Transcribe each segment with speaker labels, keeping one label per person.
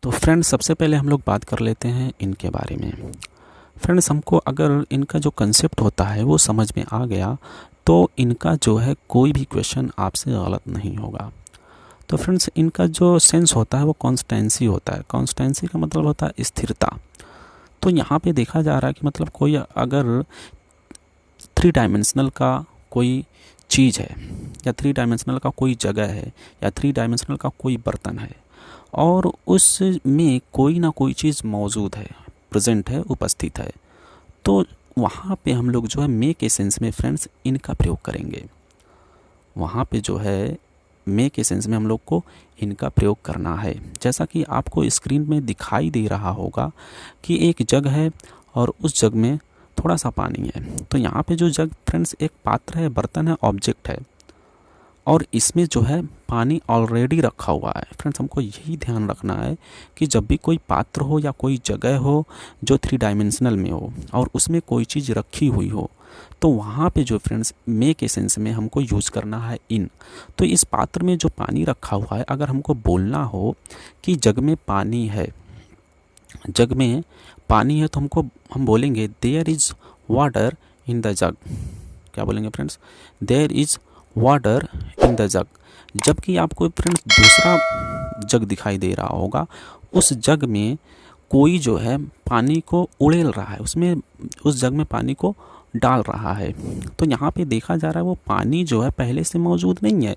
Speaker 1: तो फ्रेंड्स सबसे पहले हम लोग बात कर लेते हैं इनके बारे में। फ्रेंड्स हमको अगर इनका जो कंसेप्ट होता है वो समझ में आ गया तो इनका जो है कोई भी क्वेश्चन आपसे गलत नहीं होगा। तो फ्रेंड्स इनका जो सेंस होता है वो कॉन्स्टेंसी होता है। कॉन्स्टेंसी का मतलब होता है स्थिरता। तो यहाँ पे देखा जा रहा है कि मतलब कोई अगर 3 डायमेंशनल का कोई चीज़ है या 3 डायमेंशनल का कोई जगह है या 3 डायमेंशनल का कोई बर्तन है और उसमें कोई ना कोई चीज़ मौजूद है, प्रेजेंट है, उपस्थित है, तो वहाँ पे हम लोग जो है मे के सेंस में फ्रेंड्स इनका प्रयोग करेंगे। वहाँ पे जो है मे के सेंस में हम लोग को इनका प्रयोग करना है। जैसा कि आपको स्क्रीन में दिखाई दे रहा होगा कि एक जग है और उस जग में थोड़ा सा पानी है। तो यहाँ पे जो जग फ्रेंड्स एक पात्र है, बर्तन है, ऑब्जेक्ट है और इसमें जो है पानी ऑलरेडी रखा हुआ है। फ्रेंड्स हमको यही ध्यान रखना है कि जब भी कोई पात्र हो या कोई जगह हो जो 3 डायमेंशनल में हो और उसमें कोई चीज़ रखी हुई हो तो वहाँ पे जो फ्रेंड्स मे के सेंस में हमको यूज़ करना है इन। तो इस पात्र में जो पानी रखा हुआ है, अगर हमको बोलना हो कि जग में पानी है, जग में पानी है, तो हम बोलेंगे there is water in the jug. क्या बोलेंगे friends? There is water in the jug. जबकि आपको फ्रेंड्स दूसरा जग दिखाई दे रहा होगा, उस जग में कोई जो है पानी को उड़ेल रहा है, उसमें उस जग में पानी को डाल रहा है। तो यहाँ पे देखा जा रहा है वो पानी जो है पहले से मौजूद नहीं है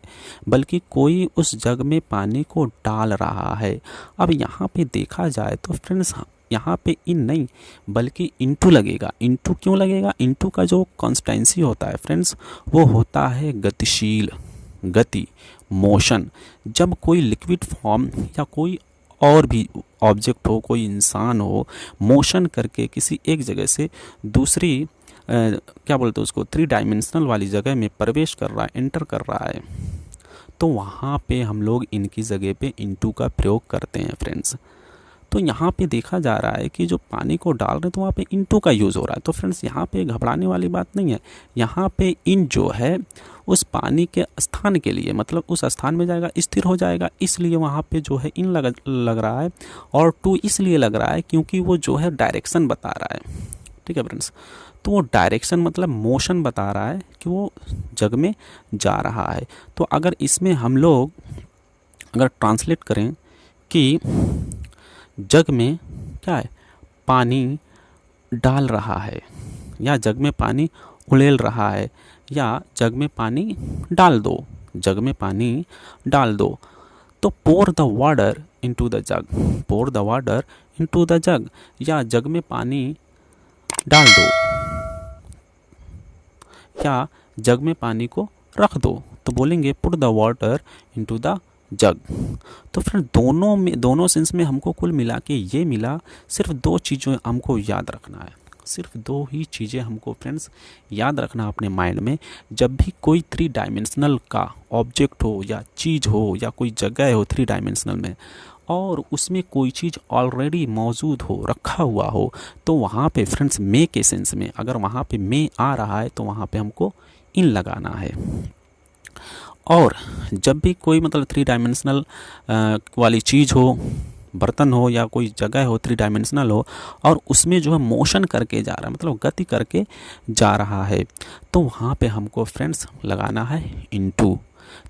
Speaker 1: बल्कि कोई उस जग में पानी को डाल रहा है। अब यहाँ पे देखा जाए तो फ्रेंड्स यहाँ पे इन नहीं बल्कि इनटू लगेगा। इनटू क्यों लगेगा? इनटू का जो कॉन्स्टेंसी होता है फ्रेंड्स वो होता है गतिशील, गति, मोशन। जब कोई लिक्विड फॉर्म या कोई और भी ऑब्जेक्ट हो, कोई इंसान हो, मोशन करके किसी एक जगह से दूसरी क्या बोलते हैं उसको 3 डायमेंशनल वाली जगह में प्रवेश कर रहा है, एंटर कर रहा है, तो वहाँ पे हम लोग इनकी जगह पे इनटू का प्रयोग करते हैं फ्रेंड्स। तो यहाँ पे देखा जा रहा है कि जो पानी को डाल रहे हैं तो वहाँ पे इनटू का यूज़ हो रहा है। तो फ्रेंड्स यहाँ पे घबराने वाली बात नहीं है। यहाँ पे इन जो है उस पानी के स्थान के लिए, मतलब उस स्थान में जाएगा, स्थिर हो जाएगा, इसलिए वहाँ पे जो है इन लग रहा है और टू इसलिए लग रहा है क्योंकि वो जो है डायरेक्शन बता रहा है। ठीक है फ्रेंड्स, तो वो डायरेक्शन मतलब मोशन बता रहा है कि वो जग में जा रहा है। तो अगर इसमें हम लोग अगर ट्रांसलेट करें कि जग में क्या है, पानी डाल रहा है या जग में पानी उड़ेल रहा है या जग में पानी डाल दो, जग में पानी डाल दो, तो pour the water into the jug, pour the water into the jug, या जग में पानी डाल दो या जग में पानी को रख दो, तो बोलेंगे put the water into the जग। तो फिर दोनों सेंस में हमको कुल मिला के ये मिला, सिर्फ 2 चीज़ें हमको याद रखना है, सिर्फ 2 ही चीज़ें हमको फ्रेंड्स याद रखना अपने माइंड में। जब भी कोई 3 डायमेंशनल का ऑब्जेक्ट हो या चीज़ हो या कोई जगह हो 3 डायमेंशनल में और उसमें कोई चीज़ ऑलरेडी मौजूद हो, रखा हुआ हो, तो वहाँ पे फ्रेंड्स मे के सेंस में अगर वहाँ पे मे आ रहा है तो वहाँ पे हमको इन लगाना है। और जब भी कोई मतलब 3 डायमेंशनल वाली चीज़ हो, बर्तन हो या कोई जगह हो 3 डायमेंशनल हो और उसमें जो है मोशन करके जा रहा है, मतलब गति करके जा रहा है, तो वहाँ पे हमको फ्रेंड्स लगाना है इनटू।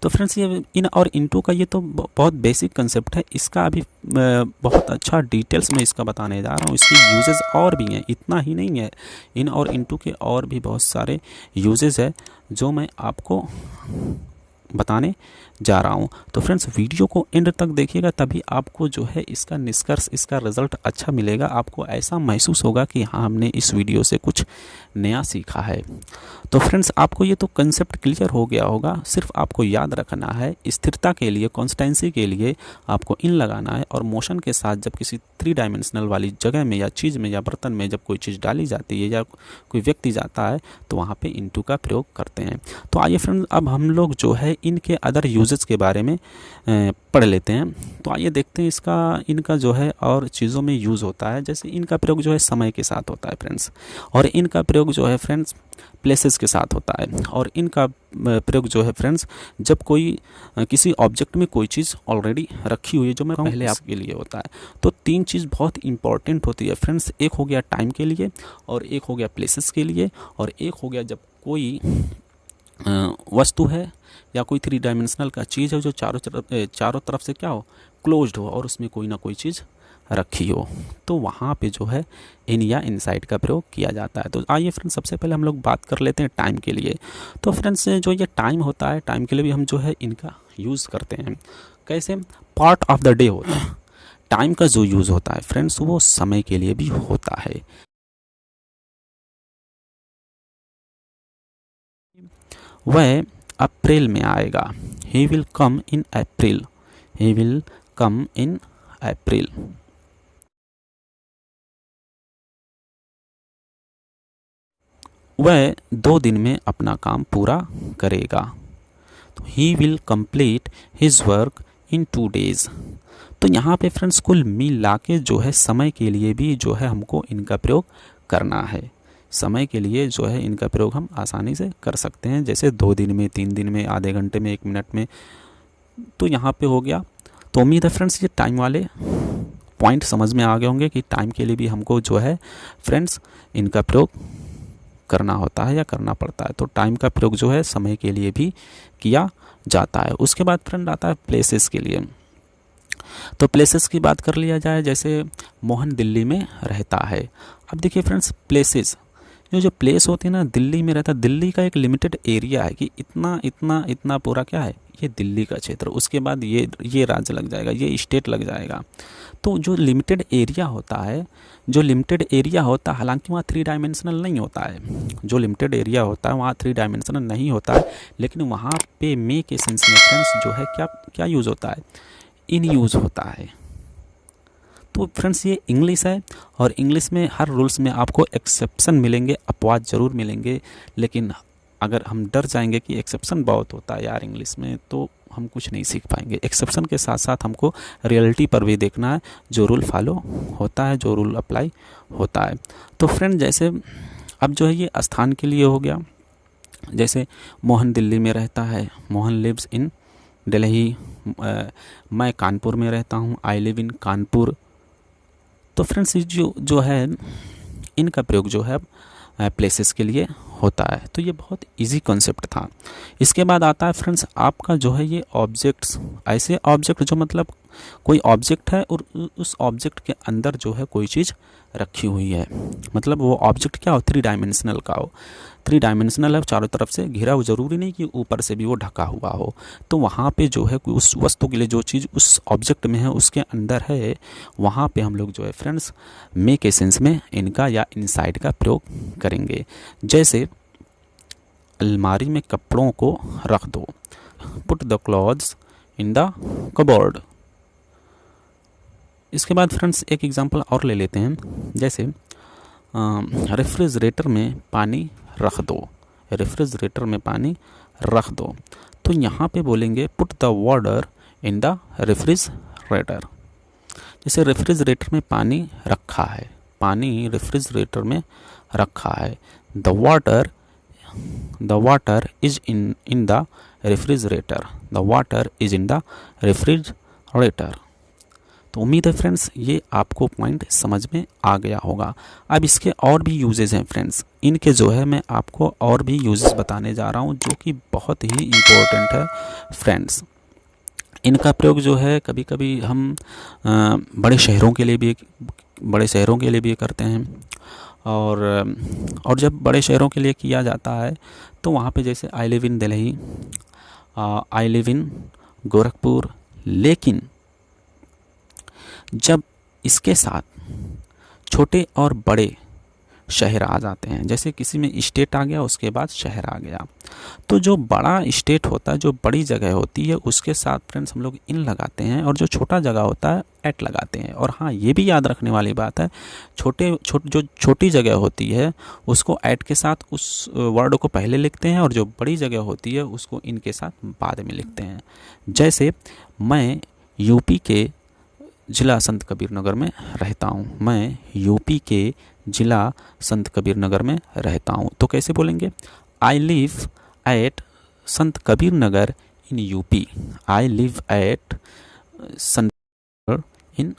Speaker 1: तो फ्रेंड्स ये इन और इनटू का ये तो बहुत बेसिक कंसेप्ट है, इसका अभी बहुत अच्छा डिटेल्स में इसका बताने जा रहा हूँ। इसकी यूजेस और भी हैं, इतना ही नहीं है, इन और इनटू के और भी बहुत सारे यूजेस है जो मैं आपको बताने जा रहा हूँ। तो फ्रेंड्स वीडियो को एंड तक देखिएगा, तभी आपको जो है इसका निष्कर्ष, इसका रिजल्ट अच्छा मिलेगा। आपको ऐसा महसूस होगा कि हाँ हमने इस वीडियो से कुछ नया सीखा है। तो फ्रेंड्स आपको ये तो कंसेप्ट क्लियर हो गया होगा। सिर्फ आपको याद रखना है स्थिरता के लिए, कॉन्स्टेंसी के लिए आपको इन लगाना है, और मोशन के साथ जब किसी 3 डायमेंशनल वाली जगह में या चीज़ में या बर्तन में जब कोई चीज़ डाली जाती है या कोई व्यक्ति जाता है तो वहाँ पे इनटू का प्रयोग करते हैं। तो आइए फ्रेंड्स अब हम लोग जो है इनके अदर यूजेस के बारे में पढ़ लेते हैं। तो आइए देखते हैं इनका जो है और चीज़ों में यूज़ होता है। जैसे इनका प्रयोग जो है समय के साथ होता है फ्रेंड्स, और इनका प्रयोग जो है फ्रेंड्स प्लेसेस के साथ होता है, और इनका प्रयोग जो है फ्रेंड्स जब कोई किसी ऑब्जेक्ट में कोई चीज़ ऑलरेडी रखी हुई है, जो मैं पहले आपके लिए होता है। तो तीन चीज़ बहुत इंपॉर्टेंट होती है फ्रेंड्स, एक हो गया टाइम के लिए, और एक हो गया प्लेसेस के लिए, और एक हो गया जब कोई वस्तु है या कोई थ्री डायमेंशनल का चीज़ है जो चारों तरफ से क्या हो, क्लोज्ड हो, और उसमें कोई ना कोई चीज़ रखी हो, तो वहाँ पे जो है इन या इनसाइड का प्रयोग किया जाता है। तो आइए फ्रेंड्स सबसे पहले हम लोग बात कर लेते हैं टाइम के लिए। तो फ्रेंड्स जो ये टाइम होता है, टाइम के लिए भी हम जो है इनका यूज़ करते हैं। कैसे? पार्ट ऑफ द डे होता है। टाइम का जो यूज़ होता है फ्रेंड्स वो समय के लिए भी होता है। वह अप्रैल में आएगा। He will come in April. He will come in April. वह 2 दिन में अपना काम पूरा करेगा। तो he will complete his work in 2 days। तो यहाँ पे फ्रेंड्स कुल मिला के जो है समय के लिए भी जो है हमको इनका प्रयोग करना है। समय के लिए जो है इनका प्रयोग हम आसानी से कर सकते हैं, जैसे 2 दिन में, 3 दिन में, आधे घंटे में, 1 मिनट में। तो यहाँ पे हो गया। तो उम्मीद है फ्रेंड्स ये टाइम वाले पॉइंट समझ में आ गए होंगे कि टाइम के लिए भी हमको जो है फ्रेंड्स इनका प्रयोग करना होता है या करना पड़ता है। तो टाइम का प्रयोग जो है समय के लिए भी किया जाता है। उसके बाद फ्रेंड आता है प्लेसेस के लिए। तो प्लेसेस की बात कर लिया जाए, जैसे मोहन दिल्ली में रहता है। अब देखिए फ्रेंड्स प्लेसेस, जो प्लेस होती है ना, दिल्ली में रहता है। दिल्ली का एक लिमिटेड एरिया है कि इतना इतना इतना पूरा क्या है, ये दिल्ली का क्षेत्र। उसके बाद ये राज्य लग जाएगा, ये स्टेट लग जाएगा। तो जो लिमिटेड एरिया होता है, जो लिमिटेड एरिया होता है, हालांकि वहाँ 3 डायमेंशनल नहीं होता है। जो लिमिटेड एरिया होता है वहाँ 3 डायमेंशनल नहीं होता है, लेकिन वहाँ पे मे के सेंस में फ्रेंड्स जो है क्या यूज़ होता है, इन यूज़ होता है। तो फ्रेंड्स ये इंग्लिश है, और इंग्लिश में हर रूल्स में आपको एक्सेप्शन मिलेंगे, अपवाद जरूर मिलेंगे। लेकिन अगर हम डर जाएंगे कि एक्सेप्शन बहुत होता है यार इंग्लिश में, तो हम कुछ नहीं सीख पाएंगे। एक्सेप्शन के साथ साथ हमको रियलिटी पर भी देखना है, जो रूल फॉलो होता है, जो रूल अप्लाई होता है। तो फ्रेंड जैसे अब जो है ये स्थान के लिए हो गया। जैसे मोहन दिल्ली में रहता है, मोहन लिव्स इन दिल्ली। मैं कानपुर में रहता हूँ, आई लिव इन कानपुर। तो फ्रेंड्स जो है इनका प्रयोग जो है प्लेसेस के लिए होता है। तो ये बहुत इजी कॉन्सेप्ट था। इसके बाद आता है फ्रेंड्स आपका जो है ये ऑब्जेक्ट्स। ऐसे ऑब्जेक्ट जो मतलब कोई ऑब्जेक्ट है और उस ऑब्जेक्ट के अंदर जो है कोई चीज़ रखी हुई है, मतलब वो ऑब्जेक्ट क्या हो, 3 डायमेंशनल का हो। 3 डायमेंशनल है, चारों तरफ से घिरा हो, ज़रूरी नहीं कि ऊपर से भी वो ढका हुआ हो। तो वहाँ पे जो है उस वस्तु के लिए जो चीज़ उस ऑब्जेक्ट में है उसके अंदर है, वहाँ पे हम लोग जो है फ्रेंड्स मे के सेंस में इनका या इनसाइड का प्रयोग करेंगे। जैसे अलमारी में कपड़ों को रख दो, put the clothes in the cupboard. इसके बाद फ्रेंड्स एक एग्जांपल और ले लेते हैं। जैसे रेफ्रिजरेटर में पानी रख दो। रेफ्रिजरेटर में पानी रख दो। तो यहाँ पे बोलेंगे put the water in the refrigerator. जैसे रेफ्रिजरेटर में पानी रखा है, पानी रेफ्रिजरेटर में रखा है। The water is in the refrigerator. The water is in the refrigerator. तो उम्मीद है फ्रेंड्स ये आपको पॉइंट समझ में आ गया होगा। अब इसके और भी यूजेस हैं फ्रेंड्स, इनके जो है मैं आपको और भी यूजेस बताने जा रहा हूँ जो कि बहुत ही इम्पोर्टेंट है फ्रेंड्स। इनका प्रयोग जो है कभी कभी हम बड़े शहरों के लिए भी करते हैं। और जब बड़े शहरों के लिए किया जाता है तो वहाँ पे जैसे I live in Delhi, I live in Gorakhpur. लेकिन जब इसके साथ छोटे और बड़े शहर आ जाते हैं। जैसे किसी में स्टेट आ गया, उसके बाद शहर आ गया। तो जो बड़ा स्टेट होता है, जो बड़ी जगह होती है, उसके साथ फ्रेंड्स हम लोग इन लगाते हैं, और जो छोटा जगह होता है एट लगाते हैं। और हाँ, ये भी याद रखने वाली बात है, जो छोटी जगह होती है उसको एट के साथ उस वर्ड को पहले लिखते हैं, और जो बड़ी जगह होती है उसको इनके साथ बाद में लिखते हैं। जैसे मैं यूपी के ज़िला संत कबीर नगर में रहता हूँ। मैं यूपी के ज़िला संत कबीर नगर में रहता हूँ। तो कैसे बोलेंगे? आई live at Sant Kabir Nagar in UP. I live at Sant in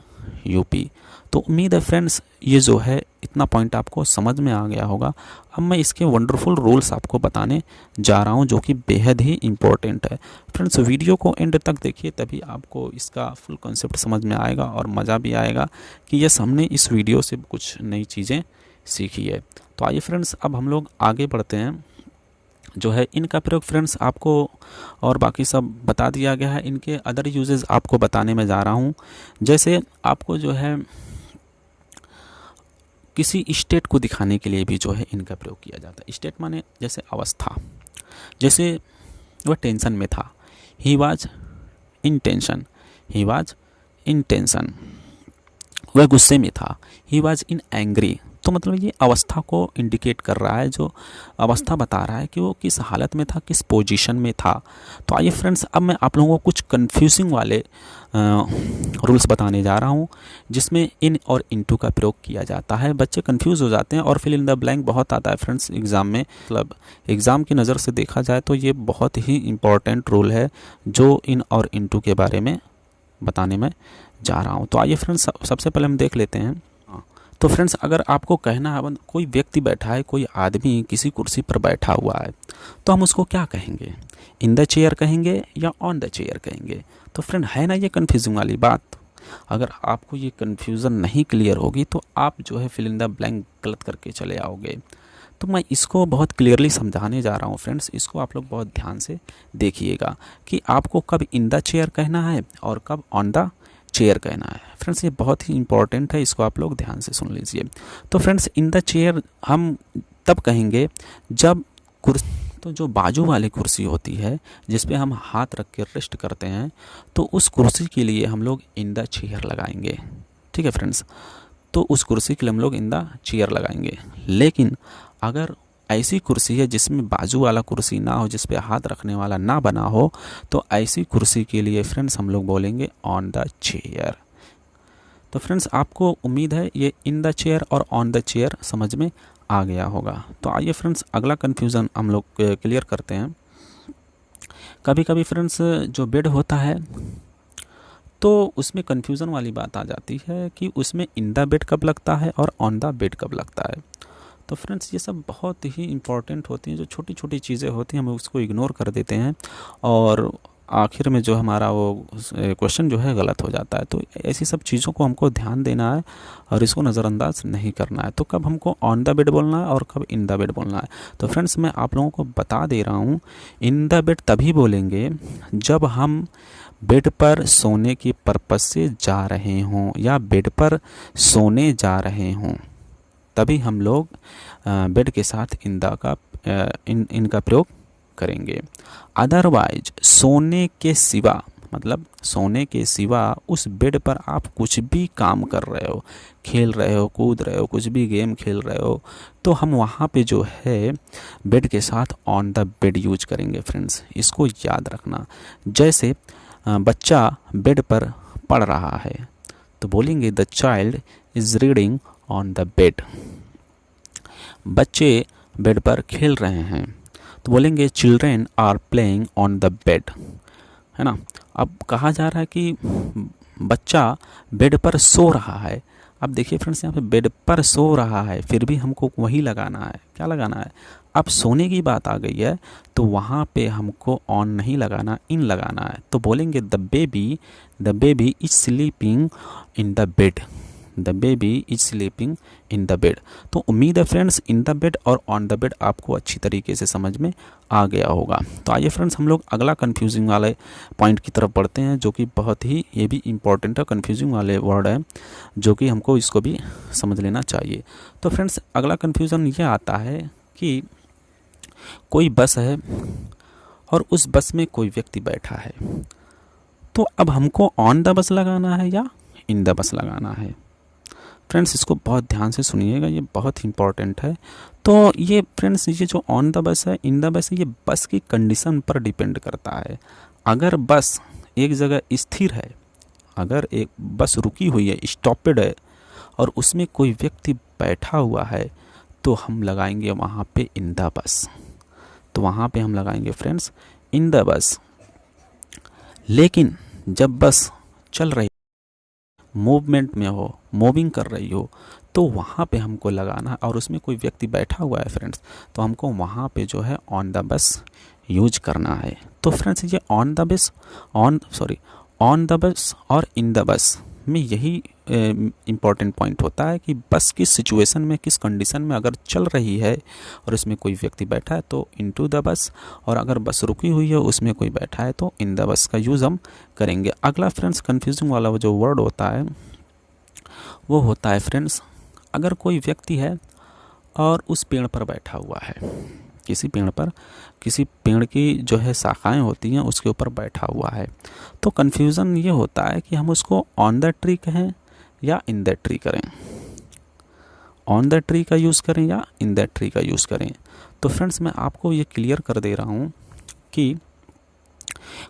Speaker 1: UP. तो उम्मीद है फ्रेंड्स ये जो है इतना पॉइंट आपको समझ में आ गया होगा। अब मैं इसके वंडरफुल रूल्स आपको बताने जा रहा हूँ, जो कि बेहद ही इम्पोर्टेंट है। फ्रेंड्स वीडियो को एंड तक देखिए, तभी आपको इसका फुल कॉन्सेप्ट समझ में आएगा और मज़ा भी आएगा कि यस, हमने इस वीडियो से कुछ नई चीज़ें सीखी है। तो आइए फ्रेंड्स, अब हम लोग आगे बढ़ते हैं। जो है इनका प्रयोग फ्रेंड्स आपको और बाकी सब बता दिया गया है। इनके अदर यूजेस आपको बताने में जा रहा हूँ। जैसे आपको जो है किसी स्टेट को दिखाने के लिए भी जो है इनका प्रयोग किया जाता है। स्टेट माने जैसे अवस्था। जैसे वह टेंशन में था, he was in tension. He was in tension. वह गुस्से में था, ही वाज इन एंग्री। तो मतलब ये अवस्था को इंडिकेट कर रहा है, जो अवस्था बता रहा है कि वो किस हालत में था, किस पोजीशन में था। तो आइए फ्रेंड्स, अब मैं आप लोगों को कुछ कंफ्यूजिंग वाले रूल्स बताने जा रहा हूँ, जिसमें इन और इनटू का प्रयोग किया जाता है। बच्चे कंफ्यूज हो जाते हैं और फिल इन द ब्लैंक बहुत आता है फ्रेंड्स एग्ज़ाम में। मतलब एग्ज़ाम की नज़र से देखा जाए तो ये बहुत ही इम्पॉर्टेंट रूल है, जो इन और इनटू के बारे में बताने में जा रहा हूँ। तो आइए फ्रेंड्स, सबसे पहले हम देख लेते हैं। तो फ्रेंड्स, अगर आपको कहना है कोई व्यक्ति बैठा है, कोई आदमी किसी कुर्सी पर बैठा हुआ है, तो हम उसको क्या कहेंगे? इन द चेयर कहेंगे या ऑन द चेयर कहेंगे? तो फ्रेंड, है ना ये कन्फ्यूजिंग वाली बात। अगर आपको ये कन्फ्यूज़न नहीं क्लियर होगी तो आप जो है फिल इन द ब्लैंक गलत करके चले आओगे। तो मैं इसको बहुत क्लियरली समझाने जा रहा हूँ फ्रेंड्स। इसको आप लोग बहुत ध्यान से देखिएगा कि आपको कब इन द चेयर कहना है और कब ऑन द चेयर कहना है। फ्रेंड्स, ये बहुत ही इंपॉर्टेंट है, इसको आप लोग ध्यान से सुन लीजिए। तो फ्रेंड्स, इन द चेयर हम तब कहेंगे जब कुर्सी, तो जो बाजू वाली कुर्सी होती है जिस पे हम हाथ रख के रेस्ट करते हैं, तो उस कुर्सी के लिए हम लोग इन द चेयर लगाएंगे। ठीक है फ्रेंड्स, तो उस कुर्सी के लिए हम लोग इन द चेयर लगाएंगे। लेकिन अगर ऐसी कुर्सी है जिसमें बाजू वाला कुर्सी ना हो, जिस पे हाथ रखने वाला ना बना हो, तो ऐसी कुर्सी के लिए फ्रेंड्स हम लोग बोलेंगे ऑन द चेयर। तो फ्रेंड्स, आपको उम्मीद है ये इन द चेयर और ऑन द चेयर समझ में आ गया होगा। तो आइए फ्रेंड्स, अगला कन्फ्यूज़न हम लोग क्लियर करते हैं। कभी कभी फ्रेंड्स जो बेड होता है, तो उसमें कन्फ्यूज़न वाली बात आ जाती है कि उसमें इन द बेड कब लगता है और ऑन द बेड कब लगता है। तो फ्रेंड्स, ये सब बहुत ही इम्पॉर्टेंट होती हैं। जो छोटी छोटी चीज़ें होती हैं हम उसको इग्नोर कर देते हैं, और आखिर में जो हमारा वो क्वेश्चन जो है गलत हो जाता है। तो ऐसी सब चीज़ों को हमको ध्यान देना है और इसको नज़रअंदाज नहीं करना है। तो कब हमको ऑन द बेड बोलना है और कब इन द बेड बोलना है। तो फ्रेंड्स, मैं आप लोगों को बता दे रहा हूँ, इन द बेड तभी बोलेंगे जब हम बेड पर सोने की पर्पज़ से जा रहे हों या बेड पर सोने जा रहे हों, तभी हम लोग बेड के साथ इनका प्रयोग करेंगे। अदरवाइज सोने के सिवा, मतलब सोने के सिवा उस बेड पर आप कुछ भी काम कर रहे हो, खेल रहे हो, कूद रहे हो, कुछ भी गेम खेल रहे हो, तो हम वहाँ पे जो है बेड के साथ ऑन द बेड यूज करेंगे। फ्रेंड्स, इसको याद रखना। जैसे बच्चा बेड पर पढ़ रहा है, तो बोलेंगे the child is reading on the bed. बच्चे बेड पर खेल रहे हैं, तो बोलेंगे children are playing on the bed, है ना। अब कहा जा रहा है कि बच्चा बेड पर सो रहा है। अब देखिए फ्रेंड्स, यहाँ पे बेड पर सो रहा है, फिर भी हमको वही लगाना है। क्या लगाना है? अब सोने की बात आ गई है तो वहाँ पे हमको ऑन नहीं लगाना, इन लगाना है। तो बोलेंगे the baby is sleeping in the bed. The baby is sleeping in the bed. तो उम्मीद है फ्रेंड्स इन द बेड और ऑन द बेड आपको अच्छी तरीके से समझ में आ गया होगा। तो आइए फ्रेंड्स हम लोग अगला कन्फ्यूजिंग वाले पॉइंट की तरफ बढ़ते हैं, जो कि बहुत ही ये भी इम्पोर्टेंट है, कन्फ्यूजिंग वाले वर्ड है जो कि हमको इसको भी समझ लेना चाहिए। तो फ्रेंड्स अगला कन्फ्यूज़न ये आता है कि कोई बस है और उस बस में कोई व्यक्ति बैठा है, तो अब हमको ऑन द बस लगाना है या इन द बस लगाना है। फ्रेंड्स इसको बहुत ध्यान से सुनिएगा, ये बहुत इंपॉर्टेंट है। तो ये फ्रेंड्स ये जो ऑन द बस है, इन द बस है, ये बस की कंडीशन पर डिपेंड करता है। अगर बस एक जगह स्थिर है, अगर एक बस रुकी हुई है, स्टॉपेड है और उसमें कोई व्यक्ति बैठा हुआ है, तो हम लगाएंगे वहाँ पे इन द बस। तो वहाँ पे हम लगाएंगे फ्रेंड्स इन द बस। लेकिन जब बस चल रही, मूवमेंट में हो, मूविंग कर रही हो, तो वहाँ पे हमको लगाना है और उसमें कोई व्यक्ति बैठा हुआ है फ्रेंड्स, तो हमको वहाँ पे जो है ऑन द बस यूज करना है। तो फ्रेंड्स ये ऑन द बस और इन द बस में यही इम्पॉर्टेंट पॉइंट होता है कि बस किस सिचुएशन में, किस कंडीशन में अगर चल रही है और इसमें कोई व्यक्ति बैठा है तो इनटू द बस, और अगर बस रुकी हुई है उसमें कोई बैठा है तो इन द बस का यूज़ हम करेंगे। अगला फ्रेंड्स कन्फ्यूजिंग वाला जो वर्ड होता है वो होता है फ्रेंड्स, अगर कोई व्यक्ति है और उस पेड़ पर बैठा हुआ है, किसी पेड़ पर, किसी पेड़ की जो है शाखाएं होती हैं उसके ऊपर बैठा हुआ है, तो कन्फ्यूज़न ये होता है कि हम उसको ऑन द ट्री कहें या इन द ट्री करें, ऑन द ट्री का यूज़ करें या इन द ट्री का यूज़ करें। तो फ्रेंड्स मैं आपको ये क्लियर कर दे रहा हूँ कि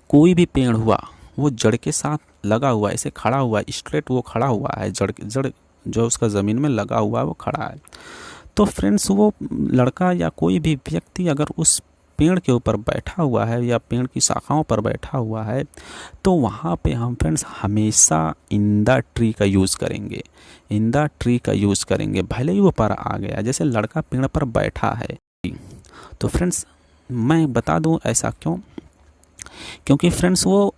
Speaker 1: कोई भी पेड़ हुआ वो जड़ के साथ लगा हुआ है, ऐसे खड़ा हुआ है, स्ट्रेट वो खड़ा हुआ है, जड़ जो उसका ज़मीन में लगा हुआ है वो खड़ा है। तो फ्रेंड्स वो लड़का या कोई भी व्यक्ति अगर उस पेड़ के ऊपर बैठा हुआ है या पेड़ की शाखाओं पर बैठा हुआ है, तो वहाँ पे हम फ्रेंड्स हमेशा इन द ट्री का यूज़ करेंगे, इन द ट्री का यूज़ करेंगे, भले ही वो पर आ गया। जैसे लड़का पेड़ पर बैठा है, तो फ्रेंड्स मैं बता दूँ ऐसा क्यों, क्योंकि फ्रेंड्स वो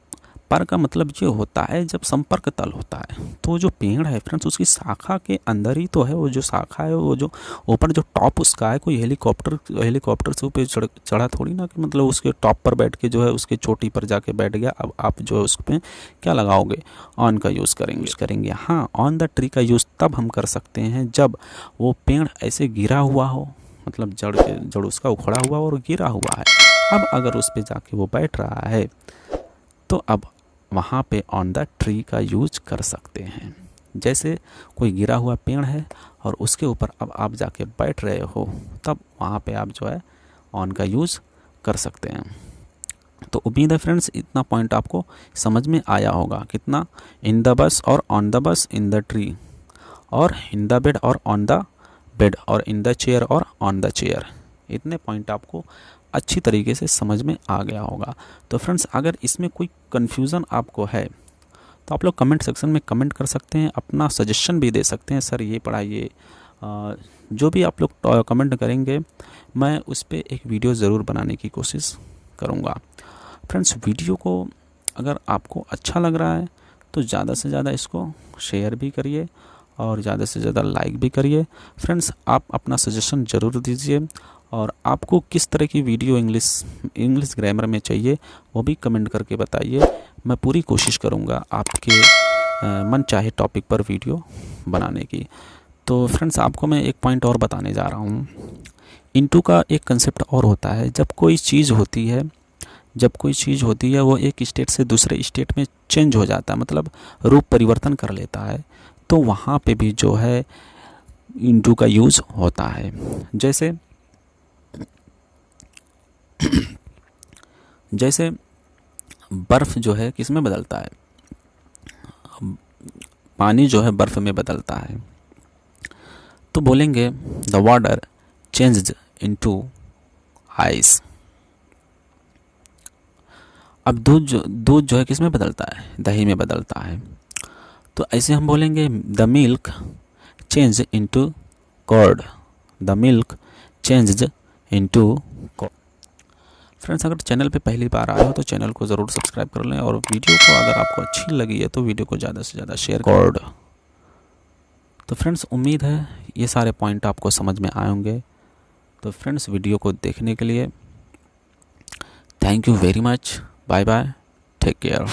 Speaker 1: पर का मतलब ये होता है जब संपर्क तल होता है, तो जो पेड़ है फ्रेंड्स उसकी शाखा के अंदर ही तो है, वो जो शाखा है वो जो ऊपर जो टॉप उसका है, कोई हेलीकॉप्टर से ऊपर चढ़ा थोड़ी ना कि मतलब उसके टॉप पर बैठ के जो है उसके चोटी पर जाके बैठ गया। अब आप जो है उस पर क्या लगाओगे, ऑन का यूज़ करेंगे। हाँ, ऑन द ट्री का यूज़ तब हम कर सकते हैं जब वो पेड़ ऐसे गिरा हुआ हो, मतलब जड़ उसका उखड़ा हुआ और गिरा हुआ है। अब अगर उस पर जाके वो बैठ रहा है तो अब वहाँ पे ऑन द ट्री का यूज कर सकते हैं। जैसे कोई गिरा हुआ पेड़ है और उसके ऊपर अब आप जाके बैठ रहे हो, तब वहाँ पे आप जो है ऑन का यूज़ कर सकते हैं। तो उम्मीद है फ्रेंड्स इतना पॉइंट आपको समझ में आया होगा, कितना, इन द बस और on the bus, in the tree और इन द बेड और ऑन द बेड और इन द चेयर और ऑन द चेयर, इतने पॉइंट आपको अच्छी तरीके से समझ में आ गया होगा। तो फ्रेंड्स अगर इसमें कोई कन्फ्यूज़न आपको है तो आप लोग कमेंट सेक्शन में कमेंट कर सकते हैं, अपना सजेशन भी दे सकते हैं, सर ये पढ़ाइए, जो भी आप लोग कमेंट करेंगे मैं उस पर एक वीडियो ज़रूर बनाने की कोशिश करूँगा। फ्रेंड्स वीडियो को अगर आपको अच्छा लग रहा है तो ज़्यादा से ज़्यादा इसको शेयर भी करिए और ज़्यादा से ज़्यादा लाइक भी करिए। फ्रेंड्स आप अपना सजेशन ज़रूर दीजिए और आपको किस तरह की वीडियो इंग्लिश ग्रामर में चाहिए वो भी कमेंट करके बताइए। मैं पूरी कोशिश करूँगा आपके मन चाहे टॉपिक पर वीडियो बनाने की। तो फ्रेंड्स आपको मैं एक पॉइंट और बताने जा रहा हूँ। इनटू का एक कंसेप्ट और होता है, जब कोई चीज़ होती है वो एक स्टेट से दूसरे स्टेट में चेंज हो जाता है, मतलब रूप परिवर्तन कर लेता है, तो वहाँ पे भी जो है इनटू का यूज़ होता है। जैसे बर्फ़ जो है किस में बदलता है, पानी जो है बर्फ़ में बदलता है, तो बोलेंगे the water changed into ice. अब दूध जो है किस में बदलता है, दही में बदलता है, तो ऐसे हम बोलेंगे the milk changed into curd, the milk changed into curd. Friends अगर चैनल पे पहली बार आए हो तो चैनल को ज़रूर सब्सक्राइब कर लें और वीडियो को अगर आपको अच्छी लगी है तो वीडियो को ज़्यादा से ज़्यादा शेयर कर्ड। तो फ्रेंड्स उम्मीद है ये सारे पॉइंट आपको समझ में आए होंगे। तो फ्रेंड्स वीडियो को देखने के लिए thank you very much. Bye bye, take care.